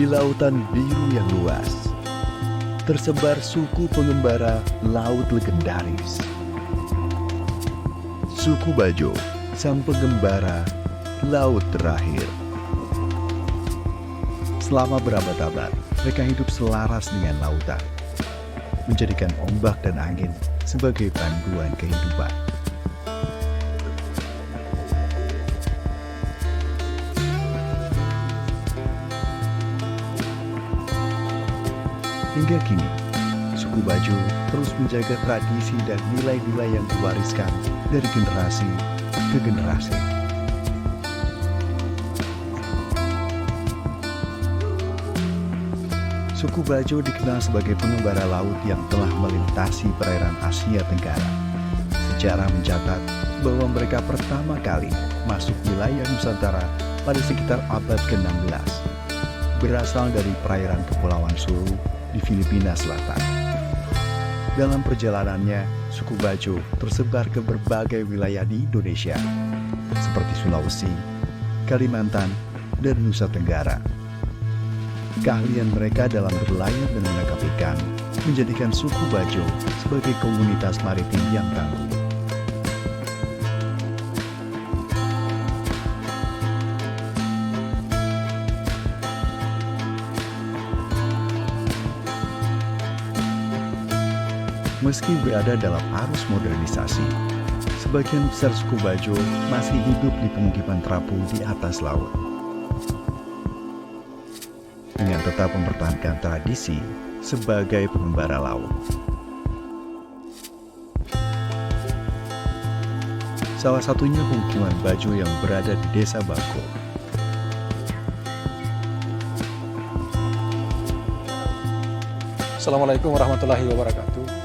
Di lautan biru yang luas, tersebar suku pengembara laut legendaris. Suku Bajo, sang pengembara laut terakhir. Selama berabad-abad, mereka hidup selaras dengan lautan, menjadikan ombak dan angin sebagai panduan kehidupan. Hingga kini, suku Bajo terus menjaga tradisi dan nilai-nilai yang diwariskan dari generasi ke generasi. Suku Bajo dikenal sebagai pengembara laut yang telah melintasi perairan Asia Tenggara. Sejarah mencatat bahwa mereka pertama kali masuk wilayah Nusantara pada sekitar abad ke-16, berasal dari perairan Kepulauan Sulu di Filipina Selatan. Dalam perjalanannya, suku Bajo tersebar ke berbagai wilayah di Indonesia, seperti Sulawesi, Kalimantan, dan Nusa Tenggara. Keahlian mereka dalam berlayar dan menangkap ikan menjadikan suku Bajo sebagai komunitas maritim yang tangguh. Meski berada dalam arus modernisasi, sebagian besar suku Bajo masih hidup di pemukiman terapung di atas laut. Dengan tetap mempertahankan tradisi sebagai pengembara laut. Salah satunya pemukiman Bajo yang berada di Desa Bangko. Assalamualaikum warahmatullahi wabarakatuh.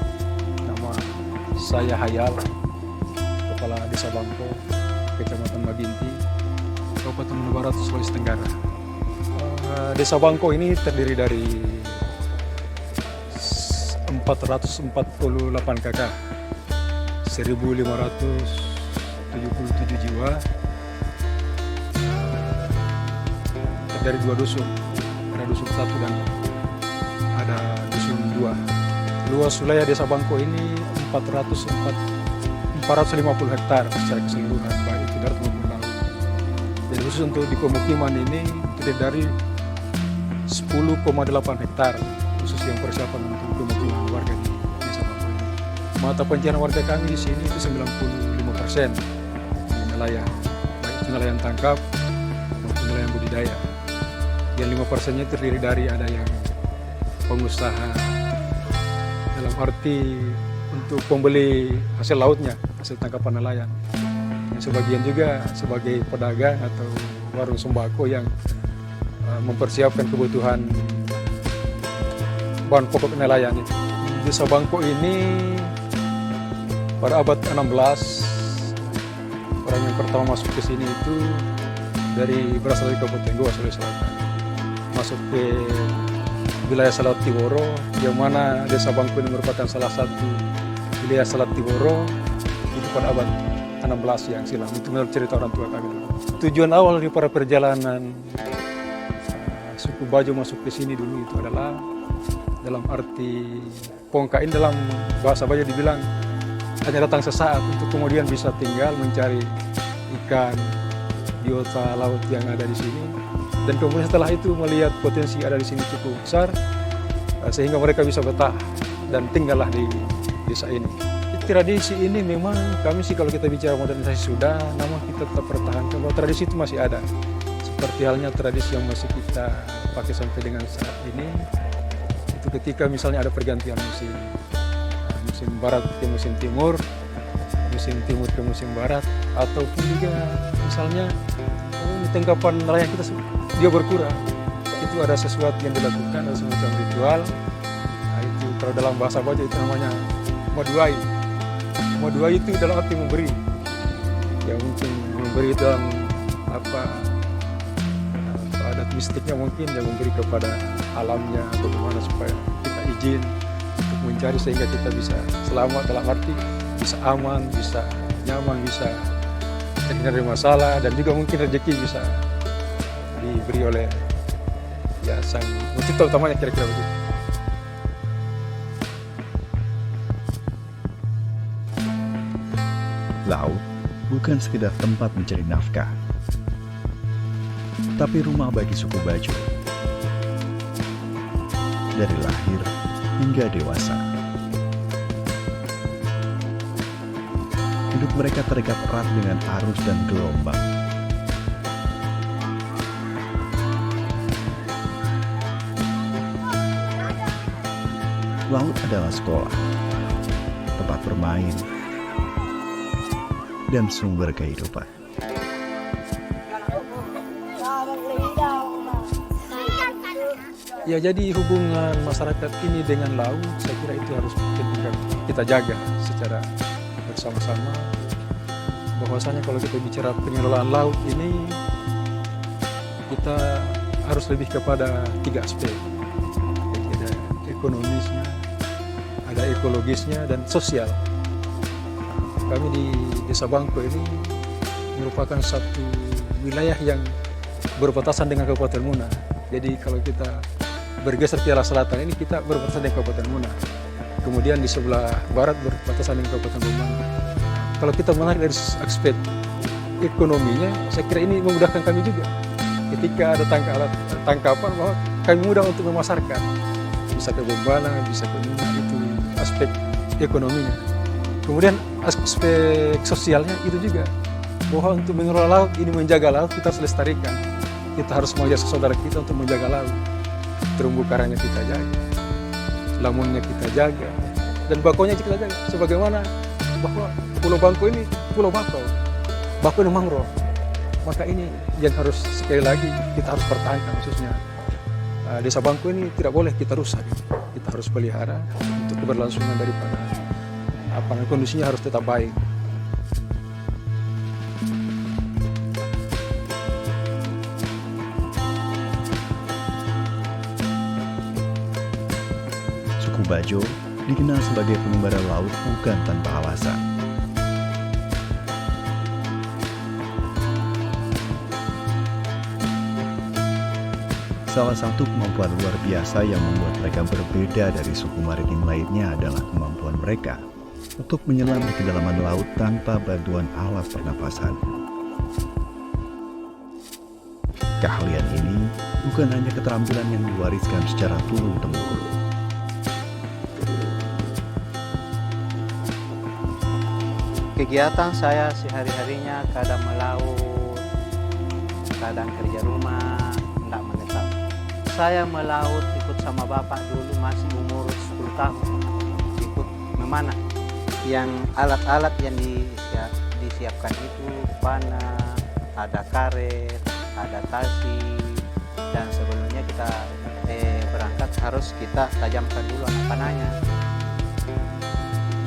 Nama saya Hayal, Kepala Desa Bangko, Kecamatan Mabinti, Kabupaten Bandung Barat, Sulawesi Tenggara. Desa Bangko ini terdiri dari 448 kakak, 1.577 jiwa, dari 2 dusun, ada dusun 1 dan ada dusun 2. Luas wilayah Desa Bangko ini 450 hektar secara keseluruhan, baik itu darat maupun laut. Dan khusus untuk di pemukiman ini terdiri dari 10,8 hektar khusus yang persiapan untuk pemukiman warga di Desa Bangko ini. Mata pencarian warga kami di sini itu 95% di nelayan, baik itu nelayan tangkap maupun nelayan budidaya. Yang 5%-nya terdiri dari ada yang pengusaha dalam arti untuk pembeli hasil lautnya, hasil tangkapan nelayan. Yang sebagian juga sebagai pedagang atau warung sembako yang mempersiapkan kebutuhan bahan pokok nelayan itu. Desa Bangko ini pada abad 16 orang yang pertama masuk ke sini itu berasal dari Kabupaten Goa, Sulawesi Selatan, masuk ke wilayah Selat Tiboro, yang mana Desa Bangko ini merupakan salah satu wilayah Selat Tiboro itu pada abad 16 yang silam. Itu menurut cerita orang tua kami. Tujuan awal dari para perjalanan suku Bajo masuk ke sini dulu itu adalah dalam arti pongkain, dalam bahasa Bajo dibilang hanya datang sesaat untuk kemudian bisa tinggal mencari ikan biota laut yang ada di sini, dan kemudian setelah itu melihat potensi ada di sini cukup besar sehingga mereka bisa betah dan tinggallah di desa ini. Tradisi ini memang kami sih kalau kita bicara modernisasi sudah, namun kita tetap pertahankan bahwa tradisi itu masih ada. Seperti halnya tradisi yang masih kita pakai sampai dengan saat ini, itu ketika misalnya ada pergantian musim, musim barat ke musim timur ke musim barat, ataupun juga misalnya tangkapan nelayan kita dia berkurang, itu ada sesuatu yang dilakukan, ada semacam ritual. Nah, itu kalau dalam bahasa Bajo itu namanya maduai. Maduai itu dalam arti memberi, ya mungkin memberi dalam adat mistiknya mungkin yang memberi kepada alamnya, bagaimana supaya kita izin untuk mencari sehingga kita bisa selamat, dalam arti bisa aman, bisa nyaman, bisa terhindar dari masalah, dan juga mungkin rezeki bisa diberi oleh Ya, motif utamanya kira-kira begitu. Laut bukan sekedar tempat mencari nafkah, tapi rumah bagi suku Bajo. Dari lahir hingga dewasa, hidup mereka terikat erat dengan arus dan gelombang. Laut adalah sekolah, tempat bermain, dan sumber kehidupan. Ya, jadi hubungan masyarakat ini dengan laut, saya kira itu harus kita jaga secara bersama-sama. Bahwasanya kalau kita bicara pengelolaan laut ini, kita harus lebih kepada 3 aspek. Jadi ada ekonomisnya, ada ekologisnya, dan sosial. Kami di Desa Bangko ini merupakan satu wilayah yang berbatasan dengan Kabupaten Muna. Jadi kalau kita bergeser ke arah selatan ini, kita berbatasan dengan Kabupaten Muna. Kemudian di sebelah barat berbatasan dengan Kabupaten Bumang. Kalau kita menarik dari aspek ekonominya, saya kira ini memudahkan kami juga. Ketika ada tangkapan, bahwa kami mudah untuk memasarkan. Bisa ke Bombana, bisa ke Muna, itu aspek ekonominya. Kemudian aspek sosialnya itu juga, bahwa untuk mengelola laut ini, menjaga laut, kita harus lestarikan. Kita harus mengajak saudara kita untuk menjaga laut. Terumbu karangnya kita jaga, lamunnya kita jaga, dan bakonya kita jaga. Sebagaimana bahwa Pulau Bangko ini pulau bakau, bakau ini mangrove. Maka ini yang harus sekali lagi kita harus pertahankan, khususnya Desa Bangko ini tidak boleh kita rusak. Kita harus pelihara untuk keberlangsungan daripada kondisinya harus tetap baik. Suku Bajo dikenal sebagai pengembara laut bukan tanpa alasan. Salah satu kemampuan luar biasa yang membuat mereka berbeda dari suku maritim lainnya adalah kemampuan mereka untuk menyelam di kedalaman laut tanpa bantuan alat pernapasan. Keahlian ini bukan hanya keterampilan yang diwariskan secara turun-temurun. Kegiatan saya sehari-harinya kadang melaut, kadang kerja rumah, tidak menetap. Saya melaut ikut sama bapak dulu masih umur 10 tahun, ikut memanah. Yang alat-alat yang disiapkan itu panah, ada karet, ada tasi, dan sebelumnya kita berangkat harus kita tajamkan dulu anak panahnya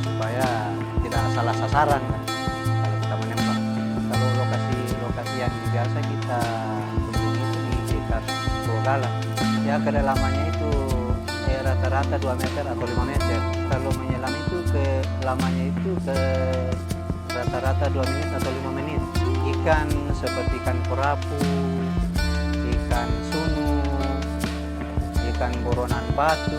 supaya tidak salah sasaran kan, kalau kita menembak. Kalau lokasi yang biasa kita kunjungi itu di dekat Pulau ya kedalamannya itu rata-rata 2 meter atau 5 meter. Kalau menyelam itu lamanya itu ke rata-rata 2 menit atau 5 menit. Ikan seperti ikan kerapu, ikan sunu, ikan boronan batu.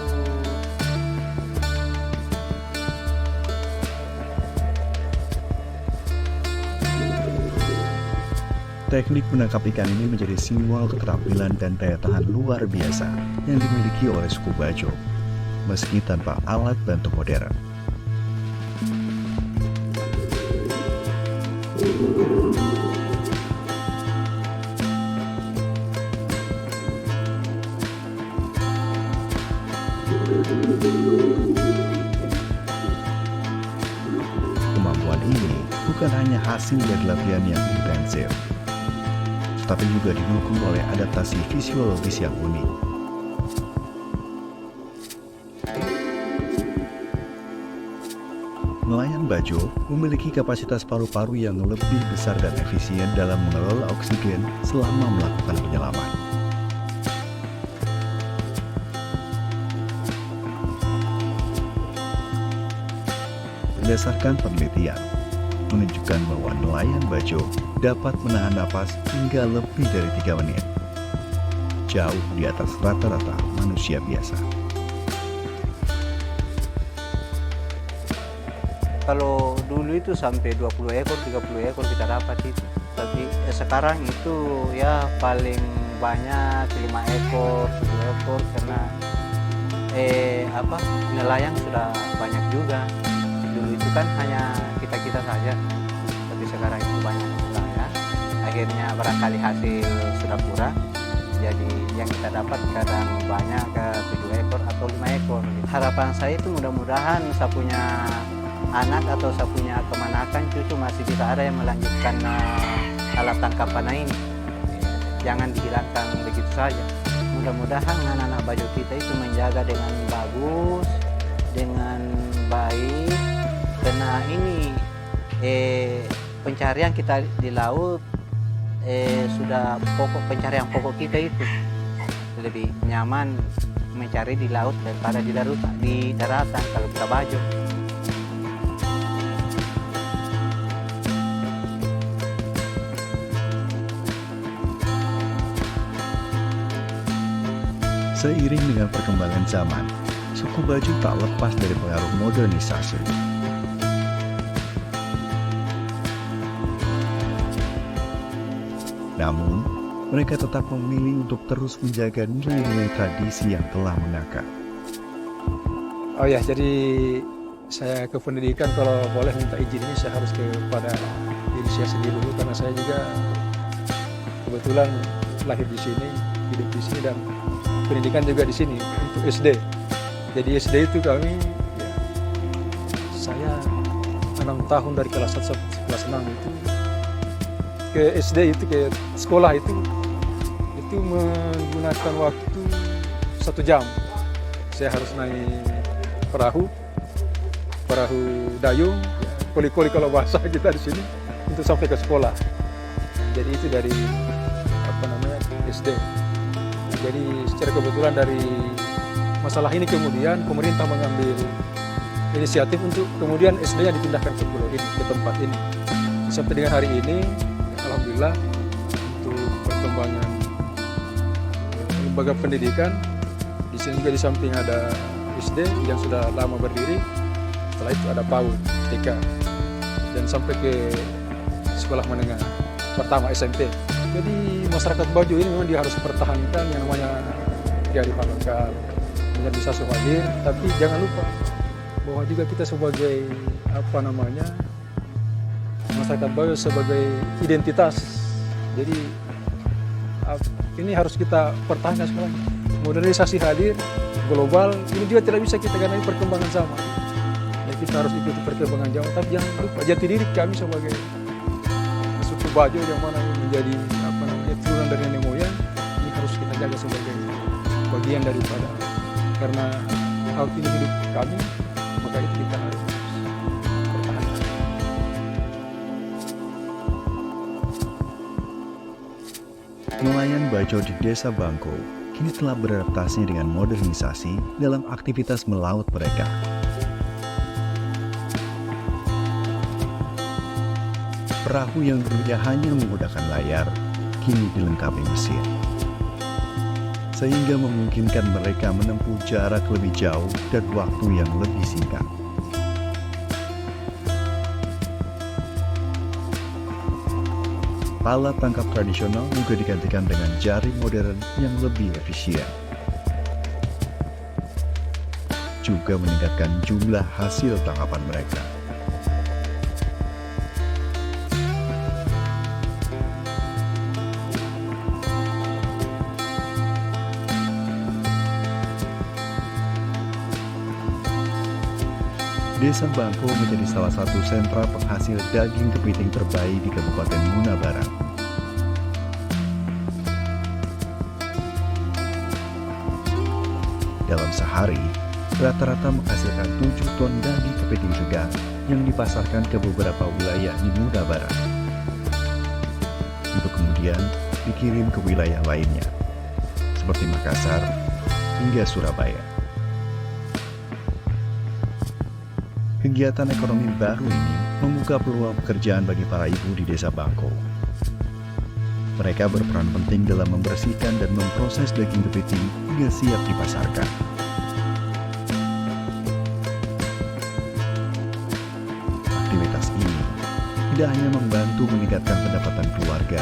Teknik menangkap ikan ini menjadi simbol keterampilan dan daya tahan luar biasa yang dimiliki oleh suku Bajo, meski tanpa alat bantu modern. Kemampuan ini bukan hanya hasil dari latihan yang intensif, tetapi juga didukung oleh adaptasi fisiologis yang unik. Nelayan Bajo memiliki kapasitas paru-paru yang lebih besar dan efisien dalam mengelola oksigen selama melakukan penyelaman. Berdasarkan penelitian, menunjukkan bahwa nelayan Bajo dapat menahan napas hingga lebih dari 3 menit. jauh di atas rata-rata manusia biasa. Kalau dulu itu sampai 20 ekor, 30 ekor kita dapat itu. Tapi sekarang itu ya paling banyak 5 ekor, 10 ekor karena nelayan sudah banyak juga. Dulu itu kan hanya kita-kita saja. Tapi sekarang itu banyak nelayan. Akhirnya barangkali hasil sudah kurang. Jadi yang kita dapat kadang banyak ke 7 ekor atau 5 ekor. Harapan saya itu mudah-mudahan saya punya anak atau saya punya kemanakan cucu masih bisa ada yang melanjutkan alat tangkapan ini. Jangan dihilangkan begitu saja. Mudah-mudahan anak-anak Bajo kita itu menjaga dengan bagus, dengan baik. Karena ini pencarian kita di laut sudah pencarian pokok kita itu lebih nyaman mencari di laut daripada di daratan kalau kita Bajo. Seiring dengan perkembangan zaman, suku Bajo tak lepas dari pengaruh modernisasi. Namun, mereka tetap memilih untuk terus menjaga nilai-nilai tradisi yang telah mengakar. Oh ya, jadi saya ke pendidikan kalau boleh minta izin ini saya harus kepada diri saya sendiri dulu karena saya juga kebetulan lahir di sini, hidup di sini dan pendidikan juga di sini untuk SD. Jadi SD itu kami ya, saya 6 tahun dari kelas 1 sampai kelas 6 itu ke SD itu ke sekolah itu menggunakan waktu 1 jam. Saya harus naik perahu dayung, ya, koli-koli kalau bahasa kita di sini untuk sampai ke sekolah. Jadi itu dari SD. Jadi secara kebetulan dari masalah ini kemudian pemerintah mengambil inisiatif untuk kemudian SD-nya dipindahkan ke pulau ini, ke tempat ini. Sampai dengan hari ini, ya, alhamdulillah untuk perkembangan lembaga pendidikan di sini juga di samping ada SD yang sudah lama berdiri. Setelah itu ada PAUD, TK, dan sampai ke sekolah menengah pertama SMP. Jadi masyarakat Bajo ini memang dia harus pertahankan yang namanya kearifan lokal, modernisasi hadir, tapi jangan lupa bahwa juga kita sebagai masyarakat Bajo sebagai identitas. Jadi ini harus kita pertahankan sekarang. Modernisasi hadir global ini juga tidak bisa kita ganti perkembangan zaman. Ya, kita harus ikuti perkembangan zaman, tapi jangan lupa jati diri kami sebagai suku Bajo yang mana menjadi turunan dari nenek moyang ini harus kita jaga sebagai bagian daripada, karena hal ini hidup kami, maka itu kita harus pertahankan. Nelayan Bajo di Desa Bangko kini telah beradaptasi dengan modernisasi dalam aktivitas melaut mereka. Perahu yang dulunya hanya menggunakan layar, kini dilengkapi mesin. Sehingga memungkinkan mereka menempuh jarak lebih jauh dan waktu yang lebih singkat. Alat tangkap tradisional juga digantikan dengan jaring modern yang lebih efisien. Juga meningkatkan jumlah hasil tangkapan mereka. Desa Bangko menjadi salah satu sentra penghasil daging kepiting terbaik di Kabupaten Muna Barat. Dalam sehari, rata-rata menghasilkan 7 ton daging kepiting segar yang dipasarkan ke beberapa wilayah di Muna Barat. Untuk kemudian dikirim ke wilayah lainnya, seperti Makassar hingga Surabaya. Kegiatan ekonomi baru ini membuka peluang pekerjaan bagi para ibu di Desa Bangko. Mereka berperan penting dalam membersihkan dan memproses daging kepiting hingga siap dipasarkan. Aktivitas ini tidak hanya membantu meningkatkan pendapatan keluarga,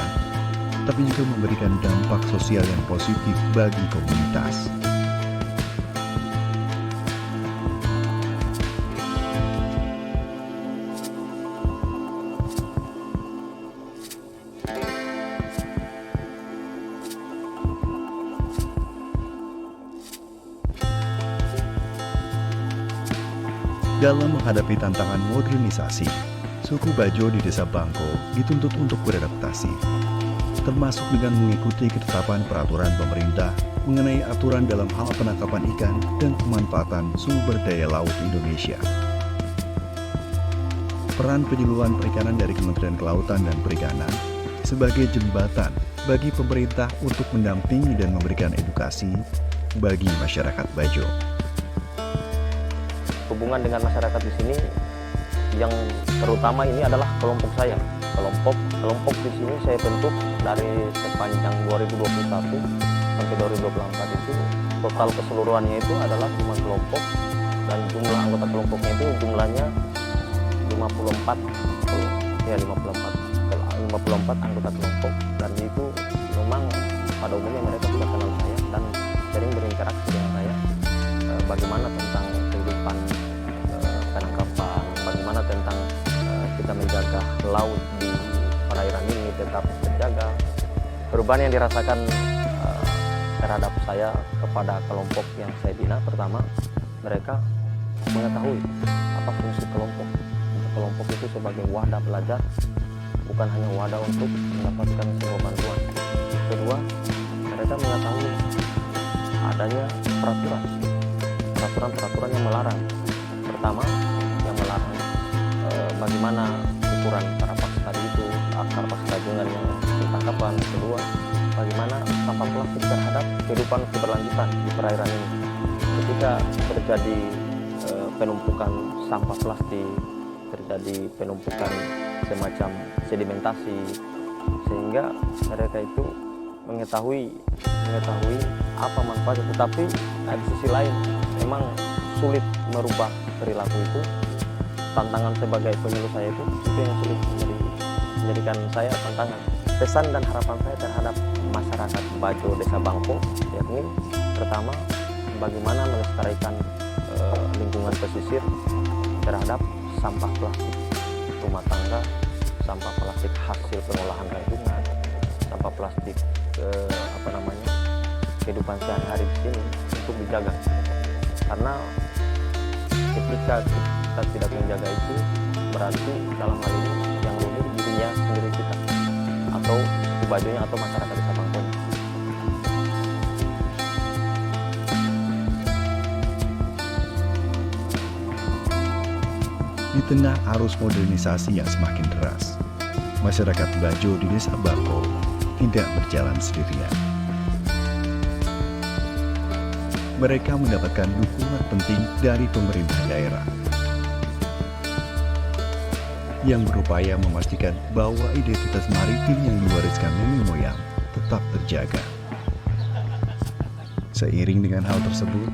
tapi juga memberikan dampak sosial yang positif bagi komunitas. Dalam menghadapi tantangan modernisasi, suku Bajo di Desa Bangko dituntut untuk beradaptasi, termasuk dengan mengikuti ketetapan peraturan pemerintah mengenai aturan dalam hal penangkapan ikan dan pemanfaatan sumber daya laut Indonesia. Peran penyuluhan perikanan dari Kementerian Kelautan dan Perikanan sebagai jembatan bagi pemerintah untuk mendampingi dan memberikan edukasi bagi masyarakat Bajo. Hubungan dengan masyarakat di sini yang terutama ini adalah kelompok saya. Kelompok di sini saya bentuk dari sepanjang 2021 sampai 2024 itu total keseluruhannya itu adalah 5 kelompok dan jumlah anggota kelompoknya itu jumlahnya 54 anggota kelompok, dan itu memang pada umumnya mereka sudah kenal saya dan sering berinteraksi dengan saya bagaimana tentang kehidupan penangkapan, bagaimana tentang kita menjaga laut di perairan ini tetap terjaga. Perubahan yang dirasakan terhadap saya kepada kelompok yang saya bina, pertama mereka mengetahui apa fungsi kelompok. Kelompok itu sebagai wadah belajar, bukan hanya wadah untuk mendapatkan sebuah bantuan. Kedua, mereka mengetahui adanya peraturan yang melarang. Pertama, yang melarang bagaimana ukuran karapas tadi itu, karapas gabungan yang ditangkapan. Kedua, bagaimana sampah plastik terhadap kehidupan keberlanjutan di perairan ini. Ketika terjadi penumpukan sampah plastik, terjadi penumpukan semacam sedimentasi, sehingga mereka itu mengetahui apa manfaatnya. Tetapi di sisi lain memang sulit merubah perilaku itu. Tantangan sebagai penyuluh saya itu yang sulit menjadikan saya tantangan. Pesan dan harapan saya terhadap masyarakat Bajo Desa Bangko yakni pertama, bagaimana melestarikan lingkungan pesisir terhadap sampah plastik rumah tangga, sampah plastik hasil pengolahan lingkungan, sampah plastik kehidupan sehari-hari di sini untuk dijaga. Karena ketika kita tidak menjaga itu, berarti dalam hal ini yang rugi dirinya sendiri kita, atau suku Bajonya atau masyarakat Desa Bangko. Di tengah arus modernisasi yang semakin deras, masyarakat Bajo di Desa Bangko tidak berjalan sendirian. Mereka mendapatkan dukungan penting dari pemerintah daerah yang berupaya memastikan bahwa identitas maritim yang diwariskan nenek moyang tetap terjaga. Seiring dengan hal tersebut,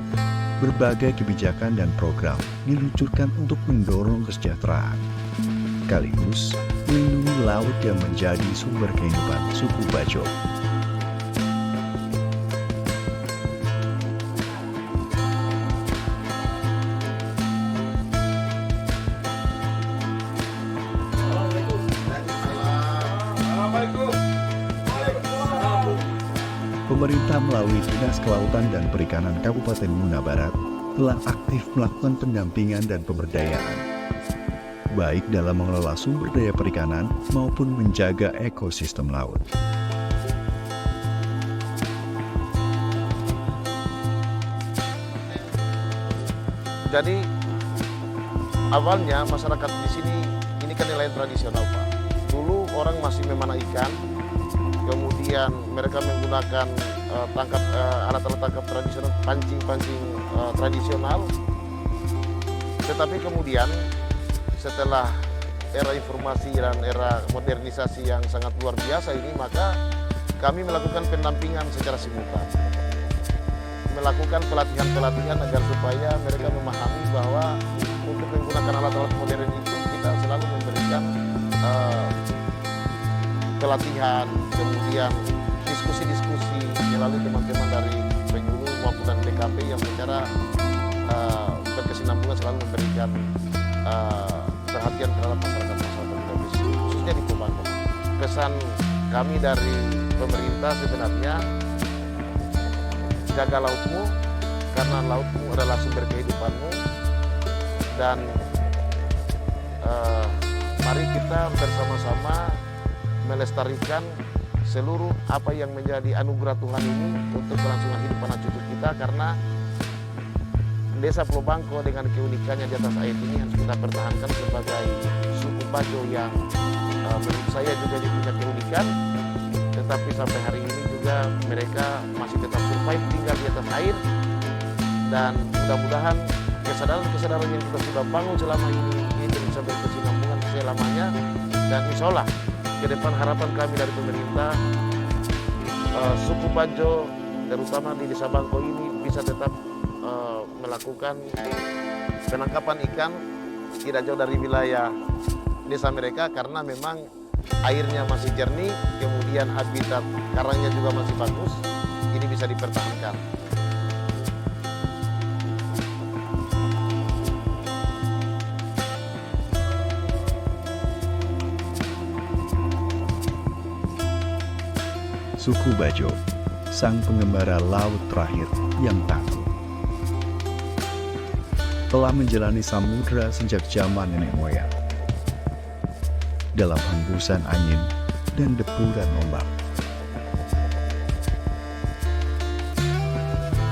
berbagai kebijakan dan program diluncurkan untuk mendorong kesejahteraan, sekaligus melindungi laut yang menjadi sumber kehidupan suku Bajo. Pemerintah melalui Dinas Kelautan dan Perikanan Kabupaten Muna Barat telah aktif melakukan pendampingan dan pemberdayaan, baik dalam mengelola sumber daya perikanan maupun menjaga ekosistem laut. Jadi awalnya masyarakat di sini ini kan nelayan tradisional, Pak. Dulu orang masih memanah ikan, kemudian mereka menggunakan alat-alat tangkap tradisional, pancing-pancing tradisional. Tetapi kemudian setelah era informasi dan era modernisasi yang sangat luar biasa ini, maka kami melakukan pendampingan secara simultan, melakukan pelatihan-pelatihan agar supaya mereka memahami bahwa untuk menggunakan alat-alat modern itu kita selalu memberikan pelatihan, kemudian diskusi-diskusi melalui teman-teman dari penyuluh maupun dari DKP yang secara berkesinambungan selalu memberikan perhatian terhadap masyarakat Indonesia, khususnya di Pembangkok. Pesan kami dari pemerintah sebenarnya, jaga lautmu karena lautmu adalah sumber kehidupanmu, dan mari kita bersama-sama melestarikan seluruh apa yang menjadi anugerah Tuhan ini untuk kelangsungan hidup anak cucu kita, karena Desa Pulau Bangko dengan keunikannya di atas air ini harus kita pertahankan sebagai suku Bajo yang menurut saya juga punya keunikan, tetapi sampai hari ini juga mereka masih tetap survive tinggal di atas air, dan mudah-mudahan kesadaran yang kita sudah bangun selama ini bisa berkesinambungan selamanya, dan insya Allah ke depan harapan kami dari pemerintah, suku Bajo terutama di Desa Bangko ini bisa tetap melakukan penangkapan ikan tidak jauh dari wilayah desa mereka, karena memang airnya masih jernih, kemudian habitat karangnya juga masih bagus, ini bisa dipertahankan. Suku Bajo, sang pengembara laut terakhir yang tangguh, telah menjalani samudera sejak zaman nenek moyang. Dalam hembusan angin dan deburan ombak,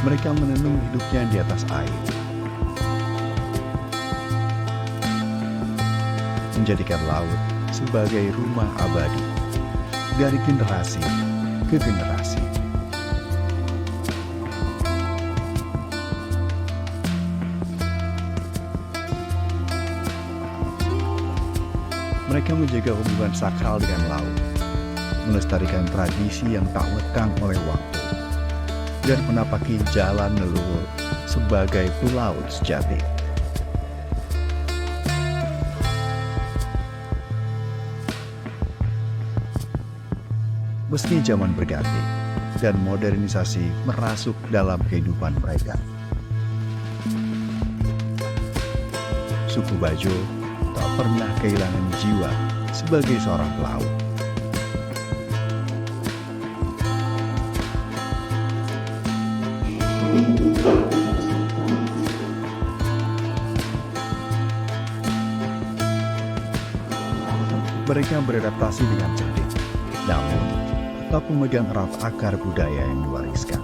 mereka menenung hidupnya di atas air, menjadikan laut sebagai rumah abadi dari generasi ke generasi. Mereka menjaga hubungan sakral dengan laut, melestarikan tradisi yang tak lekang oleh waktu, dan menapaki jalan leluhur sebagai pelaut sejati. Meski zaman berganti dan modernisasi merasuk dalam kehidupan mereka, suku Bajo tak pernah kehilangan jiwa sebagai seorang pelaut. Mereka beradaptasi dengan cerdik, namun tetap memegang erat akar budaya yang diwariskan.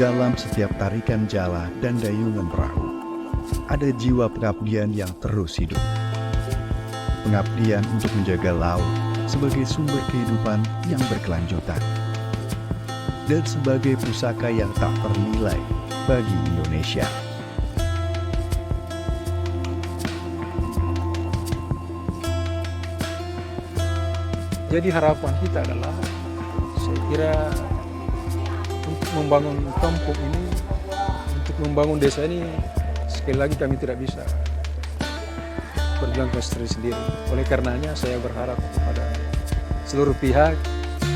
Dalam setiap tarikan jala dan dayungan perahu, ada jiwa pengabdian yang terus hidup. Pengabdian untuk menjaga laut sebagai sumber kehidupan yang berkelanjutan, dan sebagai pusaka yang tak ternilai bagi Indonesia. Jadi harapan kita adalah, saya kira untuk membangun kampung ini, untuk membangun desa ini, sekali lagi kami tidak bisa berjuang sendiri. Oleh karenanya saya berharap kepada seluruh pihak,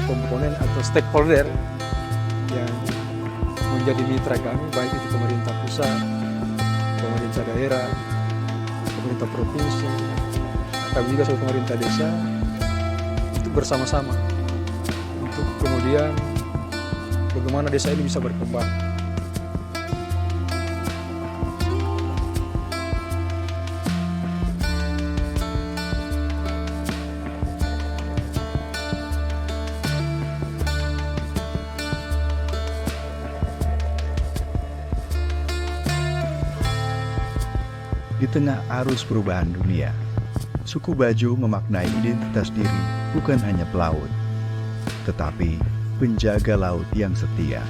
komponen atau stakeholder yang menjadi mitra kami, baik itu pemerintah pusat, pemerintah daerah, pemerintah provinsi, kami juga sebagai pemerintah desa, untuk bersama-sama untuk kemudian bagaimana desa ini bisa berkembang. Di tengah arus perubahan dunia, suku Bajo memaknai identitas diri bukan hanya pelaut, tetapi penjaga laut yang setia.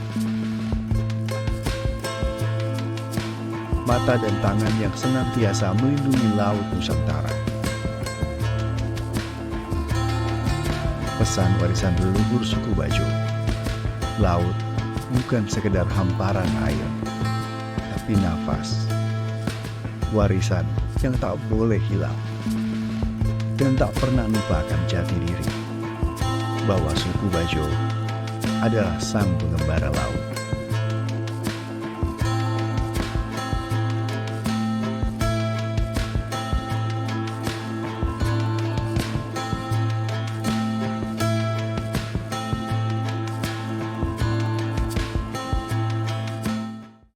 Mata dan tangan yang senantiasa melindungi laut Nusantara. pesan warisan leluhur suku Bajo. Laut bukan sekedar hamparan air, tapi nafas. Warisan yang tak boleh hilang dan tak pernah lupakan jati diri bahwa suku Bajo adalah sang pengembara laut.